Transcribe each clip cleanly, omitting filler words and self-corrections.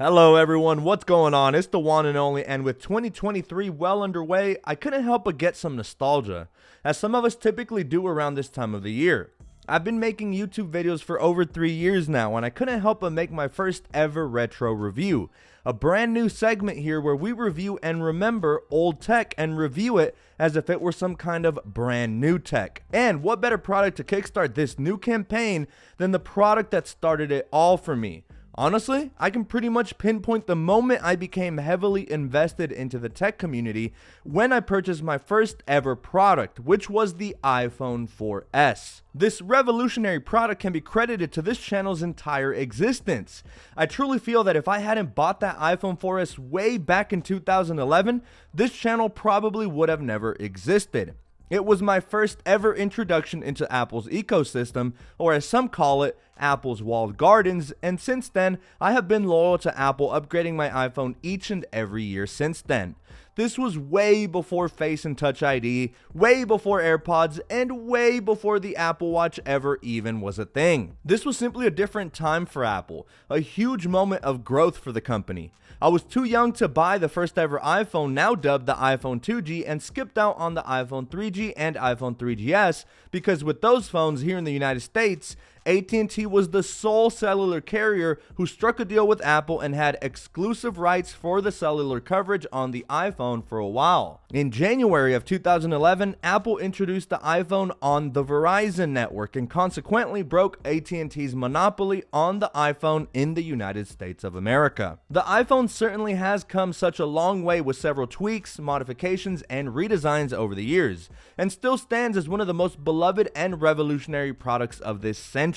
Hello everyone, what's going on? It's the one and only, and with 2023 well underway, I couldn't help but get some nostalgia, as some of us typically do around this time of the year. I've been making YouTube videos for over 3 years now, and I couldn't help but make my first ever retro review. A brand new segment here where we review and remember old tech and review it as if it were some kind of brand new tech. And what better product to kickstart this new campaign than the product that started it all for me? Honestly, I can pretty much pinpoint the moment I became heavily invested into the tech community when I purchased my first ever product, which was the iPhone 4S. This revolutionary product can be credited to this channel's entire existence. I truly feel that if I hadn't bought that iPhone 4S way back in 2011, this channel probably would have never existed. It was my first ever introduction into Apple's ecosystem, or as some call it, Apple's walled gardens, and since then, I have been loyal to Apple, upgrading my iPhone each and every year since then. This was way before Face and Touch ID, way before AirPods, and way before the Apple Watch ever even was a thing. This was simply a different time for Apple, a huge moment of growth for the company. I was too young to buy the first ever iPhone, now dubbed the iPhone 2G, and skipped out on the iPhone 3G and iPhone 3GS because with those phones here in the United States, AT&T was the sole cellular carrier who struck a deal with Apple and had exclusive rights for the cellular coverage on the iPhone for a while. In January of 2011, Apple introduced the iPhone on the Verizon network and consequently broke AT&T's monopoly on the iPhone in the United States of America. The iPhone certainly has come such a long way with several tweaks, modifications, and redesigns over the years, and still stands as one of the most beloved and revolutionary products of this century.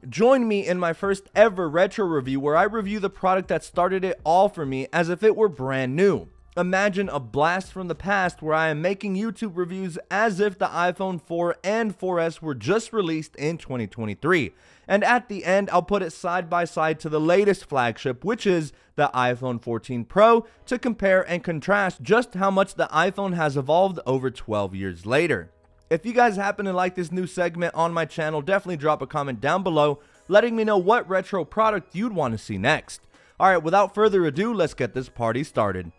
Join me in my first ever retro review where I review the product that started it all for me as if it were brand new. Imagine a blast from the past where I am making YouTube reviews as if the iPhone 4 and 4S were just released in 2023. And at the end, I'll put it side by side to the latest flagship, which is the iPhone 14 Pro, to compare and contrast just how much the iPhone has evolved over 12 years later. If you guys happen to like this new segment on my channel, definitely drop a comment down below letting me know what retro product you'd want to see next. Alright, without further ado, let's get this party started.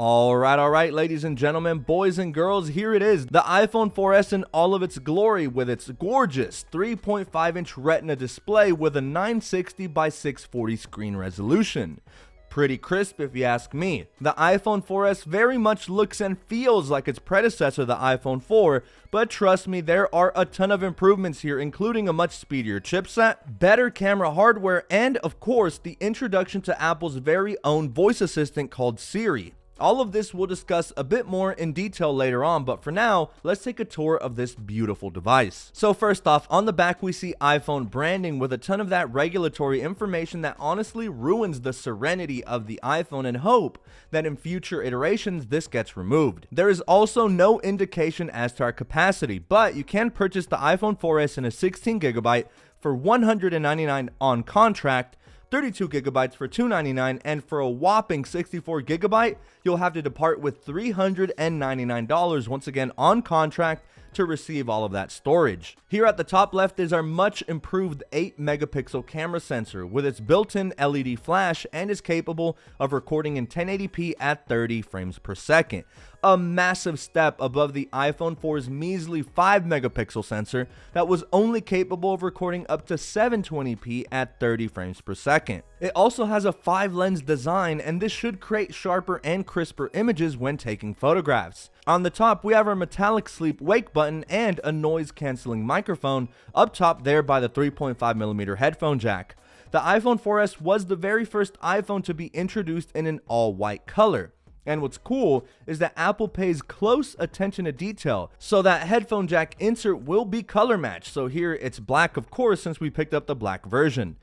Alright, ladies and gentlemen, boys and girls, here it is, the iPhone 4S in all of its glory with its gorgeous 3.5-inch Retina display with a 960 by 640 screen resolution. Pretty crisp if you ask me. The iPhone 4S very much looks and feels like its predecessor, the iPhone 4, but trust me, there are a ton of improvements here, including a much speedier chipset, better camera hardware, and of course, the introduction to Apple's very own voice assistant called Siri. All of this we'll discuss a bit more in detail later on, but for now, let's take a tour of this beautiful device. So first off, on the back we see iPhone branding with a ton of that regulatory information that honestly ruins the serenity of the iPhone, and hope that in future iterations this gets removed. There is also no indication as to our capacity, but you can purchase the iPhone 4S in a 16GB for $199 on contract, 32 gigabytes for $299, and for a whopping 64 gigabyte, you'll have to depart with $399 once again on contract to receive all of that storage. Here at the top left is our much improved 8 megapixel camera sensor with its built-in LED flash and is capable of recording in 1080p at 30 frames per second. A massive step above the iPhone 4's measly 5 megapixel sensor that was only capable of recording up to 720p at 30 frames per second. It also has a 5-lens design, and this should create sharper and crisper images when taking photographs. On the top, we have our metallic sleep wake button and a noise cancelling microphone up top there by the 3.5mm headphone jack. The iPhone 4S was the very first iPhone to be introduced in an all-white color. And what's cool is that Apple pays close attention to detail, so that headphone jack insert will be color matched. So here it's black, of course, since we picked up the black version.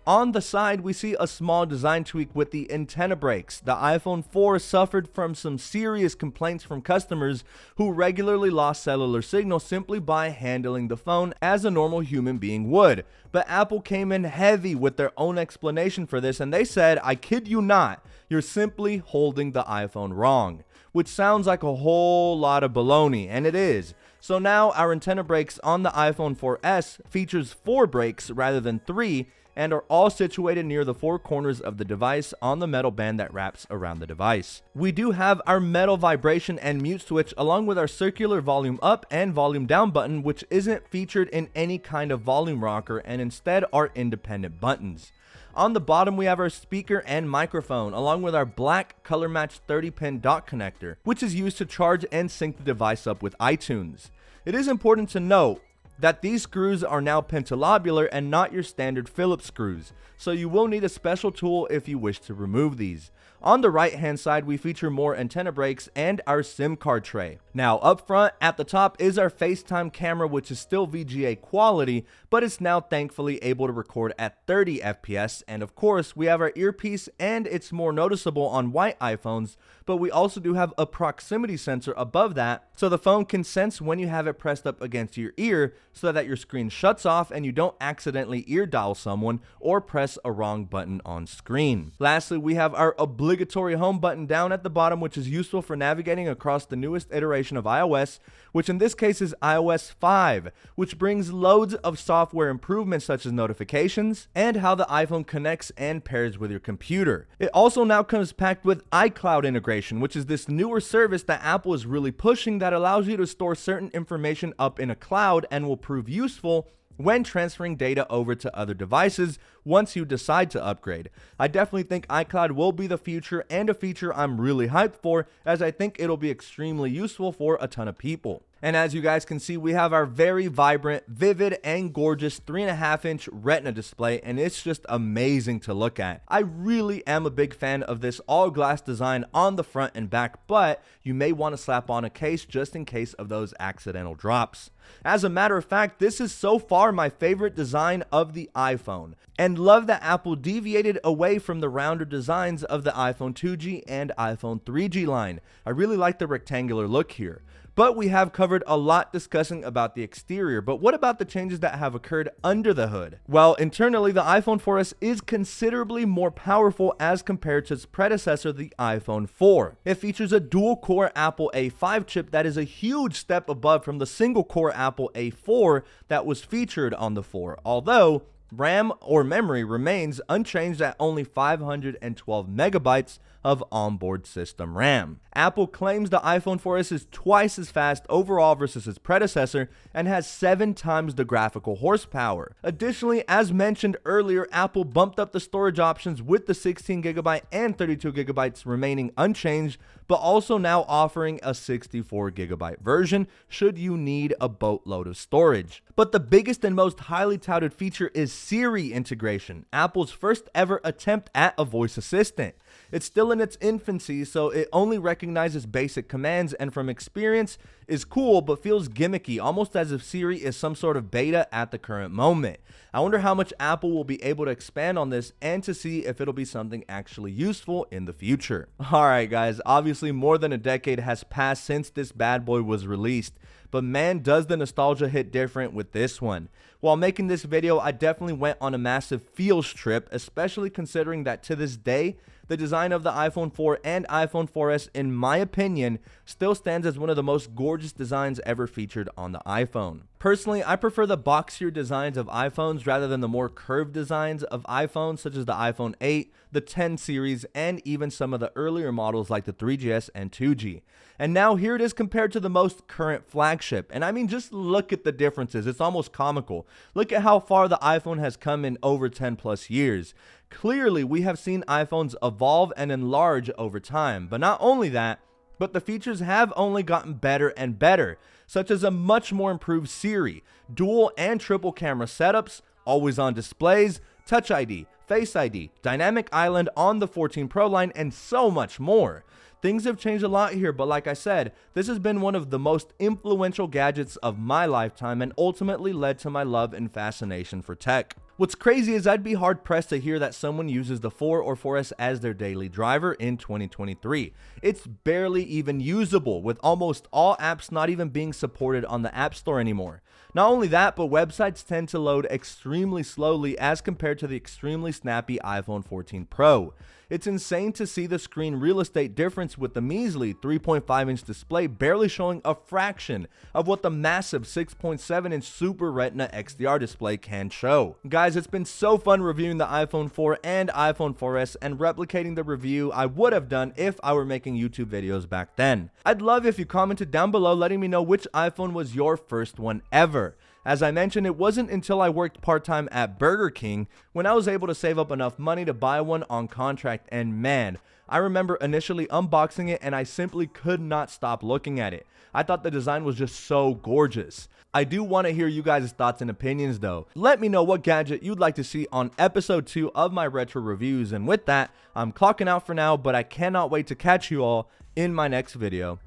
On the side, we see a small design tweak with the antenna breaks. The iPhone 4 suffered from some serious complaints from customers who regularly lost cellular signal simply by handling the phone as a normal human being would. But Apple came in heavy with their own explanation for this, and they said, I kid you not, you're simply holding the iPhone wrong. which sounds like a whole lot of baloney, and it is. So now our antenna brakes on the iPhone 4S features 4 brakes rather than 3, and are all situated near the 4 corners of the device on the metal band that wraps around the device. We do have our metal vibration and mute switch along with our circular volume up and volume down button, which isn't featured in any kind of volume rocker and instead are independent buttons. On the bottom we have our speaker and microphone along with our black color matched 30-pin dock connector, which is used to charge and sync the device up with iTunes. It is important to note that these screws are now pentalobular and not your standard Phillips screws, so you will need a special tool if you wish to remove these. On the right hand side we feature more antenna brakes and our SIM card tray. Now up front at the top is our FaceTime camera, which is still VGA quality, but it's now thankfully able to record at 30 FPS, and of course we have our earpiece, and it's more noticeable on white iPhones, but we also do have a proximity sensor above that, so the phone can sense when you have it pressed up against your ear so that your screen shuts off and you don't accidentally ear dial someone or press a wrong button on screen. Lastly, we have our obligatory home button down at the bottom, which is useful for navigating across the newest iteration of iOS, which in this case is iOS 5, which brings loads of software improvements such as notifications and how the iPhone connects and pairs with your computer. It also now comes packed with iCloud integration, which is this newer service that Apple is really pushing that allows you to store certain information up in a cloud and will prove useful when transferring data over to other devices once you decide to upgrade. I definitely think iCloud will be the future, and a feature I'm really hyped for, as I think it'll be extremely useful for a ton of people. And as you guys can see, we have our very vibrant, vivid, and gorgeous 3.5-inch Retina display, and it's just amazing to look at. I really am a big fan of this all-glass design on the front and back, but you may want to slap on a case just in case of those accidental drops. As a matter of fact, this is so far my favorite design of the iPhone, and love that Apple deviated away from the rounder designs of the iPhone 2G and iPhone 3G line. I really like the rectangular look here. But we have covered a lot discussing about the exterior, but what about the changes that have occurred under the hood? Well, internally, the iPhone 4S is considerably more powerful as compared to its predecessor, the iPhone 4. It features a dual-core Apple A5 chip that is a huge step above from the single-core Apple A4 that was featured on the 4, although RAM or memory remains unchanged at only 512 megabytes of onboard system RAM. Apple claims the iPhone 4S is twice as fast overall versus its predecessor and has 7 times the graphical horsepower. Additionally, as mentioned earlier, Apple bumped up the storage options with the 16GB and 32GB remaining unchanged, but also now offering a 64GB version should you need a boatload of storage. But the biggest and most highly touted feature is Siri integration, Apple's first ever attempt at a voice assistant. It's still in its infancy, so it only recognizes basic commands, and from experience is cool but feels gimmicky, almost as if Siri is some sort of beta at the current moment. I wonder how much Apple will be able to expand on this and to see if it'll be something actually useful in the future. Alright guys, obviously more than a decade has passed since this bad boy was released, but man, does the nostalgia hit different with this one. While making this video, I definitely went on a massive feels trip, especially considering that to this day, the design of the iPhone 4 and iPhone 4S, in my opinion, still stands as one of the most gorgeous designs ever featured on the iPhone. Personally, I prefer the boxier designs of iPhones rather than the more curved designs of iPhones such as the iPhone 8, the 10 series, and even some of the earlier models like the 3GS and 2G. And now here it is compared to the most current flagship. And I mean, just look at the differences. It's almost comical. Look at how far the iPhone has come in over 10 plus years. Clearly, we have seen iPhones evolve and enlarge over time. But not only that, but the features have only gotten better and better, such as a much more improved Siri, dual and triple camera setups, always on displays, Touch ID, Face ID, Dynamic Island on the 14 Pro line, and so much more. Things have changed a lot here, but like I said, this has been one of the most influential gadgets of my lifetime and ultimately led to my love and fascination for tech. What's crazy is I'd be hard pressed to hear that someone uses the 4 or 4S as their daily driver in 2023. It's barely even usable, with almost all apps not even being supported on the App Store anymore. Not only that, but websites tend to load extremely slowly as compared to the extremely snappy iPhone 14 Pro. It's insane to see the screen real estate difference, with the measly 3.5-inch display barely showing a fraction of what the massive 6.7-inch Super Retina XDR display can show. Guys, it's been so fun reviewing the iPhone 4 and iPhone 4S and replicating the review I would have done if I were making YouTube videos back then. I'd love if you commented down below letting me know which iPhone was your first one ever. As I mentioned, it wasn't until I worked part-time at Burger King when I was able to save up enough money to buy one on contract, and man, I remember initially unboxing it and I simply could not stop looking at it. I thought the design was just so gorgeous. I do want to hear you guys' thoughts and opinions though. Let me know what gadget you'd like to see on episode 2 of my retro reviews, and with that, I'm clocking out for now, but I cannot wait to catch you all in my next video.